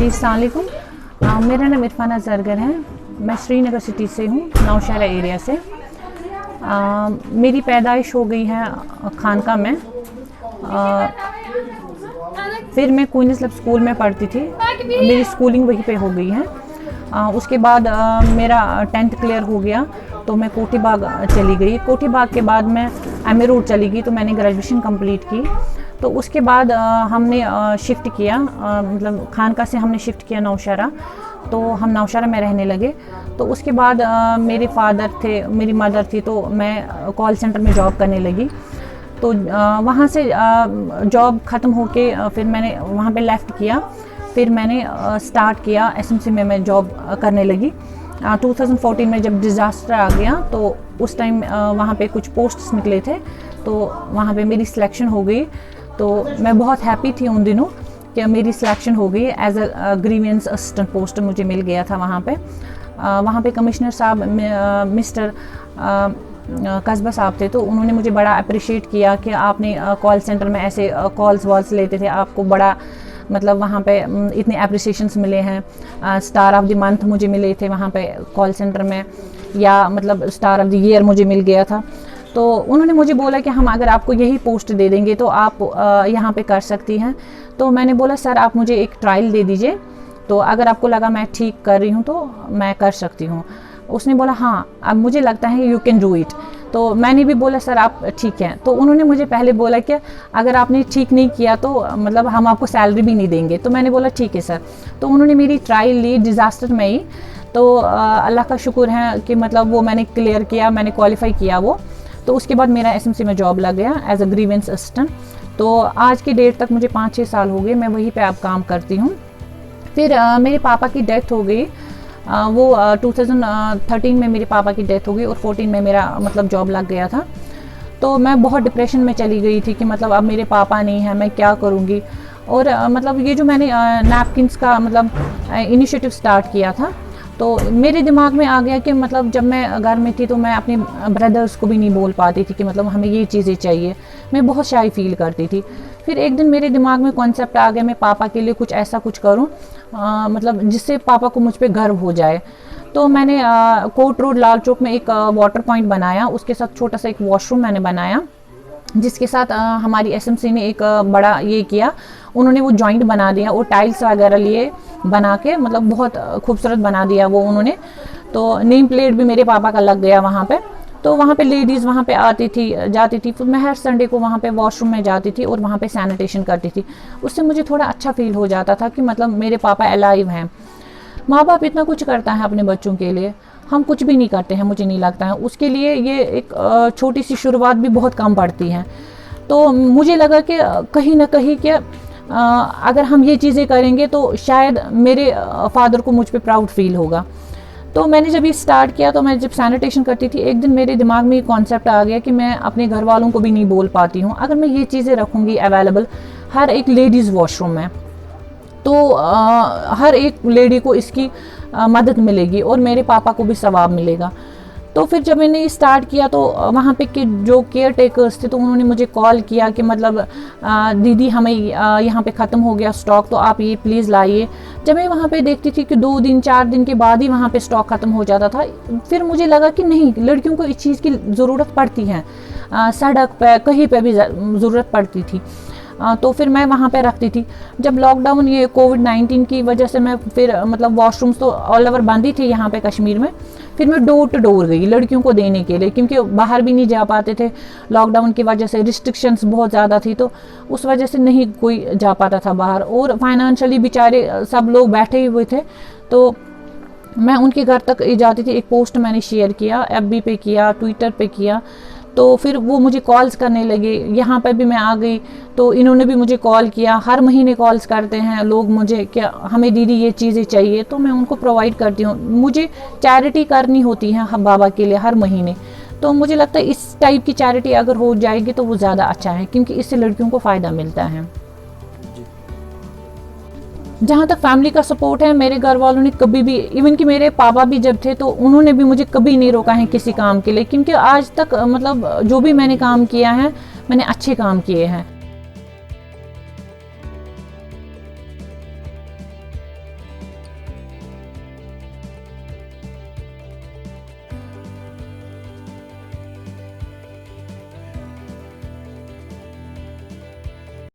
जी अस्सलाम वालेकुम। मेरा नाम इरफाना ज़रगर है। मैं श्रीनगर सिटी से हूँ, नौशहरा एरिया से। मेरी पैदाइश हो गई है खानका में। फिर मैं क्वीन इस्लाम स्कूल में पढ़ती थी। मेरी स्कूलिंग वहीं पे हो गई है। उसके बाद मेरा 10th क्लियर हो गया तो मैं कोठी बाग चली गई। कोठी बाग के बाद मैं एमए रोड चली गई तो मैंने ग्रेजुएशन कंप्लीट की। तो उसके बाद हमने शिफ्ट किया, मतलब खानका से हमने शिफ्ट किया नौशहरा। तो हम नौशहरा में रहने लगे। तो उसके बाद मेरे फादर थे, मेरी मदर थी, तो मैं कॉल सेंटर में जॉब करने लगी। तो वहाँ से जॉब ख़त्म होके फिर मैंने वहाँ पे लेफ़्ट किया। फिर मैंने स्टार्ट किया एसएमसी में मैं जॉब करने लगी। 2014 में जब डिज़ास्टर आ गया तो उस टाइम वहाँ पे कुछ पोस्ट्स निकले थे, तो वहाँ पे मेरी सिलेक्शन हो गई। तो मैं बहुत हैप्पी थी उन दिनों कि मेरी सिलेक्शन हो गई। As a grievance assistant post मुझे मिल गया था वहाँ पे। वहाँ पे कमिश्नर साहब मिस्टर कस्बा साहब थे, तो उन्होंने मुझे बड़ा अप्रिशिएट किया कि आपने कॉल सेंटर में ऐसे कॉल्स वॉल्स लेते थे, आपको बड़ा मतलब वहाँ पे इतने अप्रिसिएशंस मिले हैं। स्टार ऑफ द मंथ मुझे मिले थे वहाँ पे कॉल सेंटर में, या मतलब स्टार ऑफ द ईयर मुझे मिल गया था। तो उन्होंने मुझे बोला कि हम अगर आपको यही पोस्ट दे देंगे तो आप यहाँ पे कर सकती हैं। तो मैंने बोला सर आप मुझे एक ट्रायल दे दीजिए, तो अगर आपको लगा मैं ठीक कर रही हूँ तो मैं कर सकती हूँ। उसने बोला हाँ अब मुझे लगता है यू कैन डू इट। तो मैंने भी बोला सर आप ठीक हैं। तो उन्होंने मुझे पहले बोला कि अगर आपने ठीक नहीं किया तो मतलब हम आपको सैलरी भी नहीं देंगे। तो मैंने बोला ठीक है सर। तो उन्होंने मेरी ट्रायल ली डिज़ास्टर में ही। तो अल्लाह का शुक्र है कि मतलब वो मैंने क्लियर किया, मैंने क्वालिफाई किया वो। तो उसके बाद मेरा एसएमसी में जॉब लग गया एज अ ग्रीवेंस असिस्टेंट। तो आज की डेट तक मुझे 5-6 साल हो गए, मैं वहीं पे अब काम करती हूँ। फिर मेरे पापा की डेथ हो गई। वो 2013 में मेरे पापा की डेथ हो गई और 14 में मेरा मतलब जॉब लग गया था। तो मैं बहुत डिप्रेशन में चली गई थी कि मतलब अब मेरे पापा नहीं हैं, मैं क्या करूँगी। और मतलब ये जो मैंने नैपकिन्स का मतलब इनिशिएटिव स्टार्ट किया था, तो मेरे दिमाग में आ गया कि मतलब जब मैं घर में थी तो मैं अपने ब्रदर्स को भी नहीं बोल पाती थी कि मतलब हमें ये चीज़ें चाहिए। मैं बहुत शाय फील करती थी। फिर एक दिन मेरे दिमाग में कॉन्सेप्ट आ गया मैं पापा के लिए कुछ ऐसा कुछ करूं मतलब जिससे पापा को मुझ पे गर्व हो जाए। तो मैंने कोर्ट रोड लाल चौक में एक वाटर पॉइंट बनाया, उसके साथ छोटा सा एक वॉशरूम मैंने बनाया, जिसके साथ हमारी एसएमसी ने एक बड़ा ये किया, उन्होंने वो जॉइंट बना दिया और टाइल्स वगैरह लिए बना के मतलब बहुत खूबसूरत बना दिया वो उन्होंने। तो नेम प्लेट भी मेरे पापा का लग गया वहाँ पे। तो वहाँ पे लेडीज़ वहाँ पे आती थी जाती थी, फिर मैं हर संडे को वहाँ पे वॉशरूम में जाती थी और वहाँ पे सैनिटेशन करती थी। उससे मुझे थोड़ा अच्छा फील हो जाता था कि मतलब मेरे पापा अलाइव हैं। माँ बाप इतना कुछ करता है अपने बच्चों के लिए, हम कुछ भी नहीं करते हैं मुझे नहीं लगता है। उसके लिए ये एक छोटी सी शुरुआत भी बहुत कम पड़ती है। तो मुझे लगा कि कहीं ना कहीं कि अगर हम ये चीज़ें करेंगे तो शायद मेरे फादर को मुझ पर प्राउड फील होगा। तो मैंने जब ये स्टार्ट किया तो मैं जब सैनिटेशन करती थी, एक दिन मेरे दिमाग में ये कॉन्सेप्ट आ गया कि मैं अपने घर वालों को भी नहीं बोल पाती हूँ। अगर मैं ये चीज़ें रखूँगी अवेलेबल हर एक लेडीज़ वॉशरूम में, तो हर एक लेडी को इसकी मदद मिलेगी और मेरे पापा को भी सवाब मिलेगा। तो फिर जब मैंने स्टार्ट किया तो वहाँ पे के जो केयर टेकर्स थे तो उन्होंने मुझे कॉल किया कि मतलब दीदी हमें यहाँ पे ख़त्म हो गया स्टॉक, तो आप ये प्लीज़ लाइए। जब मैं वहाँ पे देखती थी कि 2 दिन 4 दिन के बाद ही वहाँ पे स्टॉक ख़त्म हो जाता था, फिर मुझे लगा कि नहीं, लड़कियों को इस चीज़ की ज़रूरत पड़ती है, सड़क पे कहीं पे भी ज़रूरत पड़ती थी। तो फिर मैं वहाँ पे रखती थी। जब लॉकडाउन ये कोविड-19 की वजह से मैं फिर मतलब वॉशरूम्स तो ऑल ओवर बंद ही थे यहाँ पे कश्मीर में। फिर मैं डोर टू डोर गई लड़कियों को देने के लिए, क्योंकि बाहर भी नहीं जा पाते थे लॉकडाउन की वजह से, रिस्ट्रिक्शंस बहुत ज़्यादा थी, तो उस वजह से नहीं कोई जा पाता था बाहर और फाइनेंशियली बेचारे सब लोग बैठे ही हुए थे। तो मैं उनके घर तक जाती थी। एक पोस्ट मैंने शेयर किया, FB पे किया, ट्विटर पे किया, तो फिर वो मुझे कॉल्स करने लगे। यहाँ पर भी मैं आ गई तो इन्होंने भी मुझे कॉल किया। हर महीने कॉल्स करते हैं लोग मुझे कि हमें दीदी ये चीज़ें चाहिए, तो मैं उनको प्रोवाइड करती हूँ। मुझे चैरिटी करनी होती है हम बाबा के लिए हर महीने, तो मुझे लगता है इस टाइप की चैरिटी अगर हो जाएगी तो वो ज़्यादा अच्छा है, क्योंकि इससे लड़कियों को फ़ायदा मिलता है। जहाँ तक फैमिली का सपोर्ट है, मेरे घर वालों ने कभी भी, इवन कि मेरे पापा भी जब थे तो उन्होंने भी मुझे कभी नहीं रोका है किसी काम के लिए, क्योंकि आज तक मतलब जो भी मैंने काम किया है मैंने अच्छे काम किए हैं।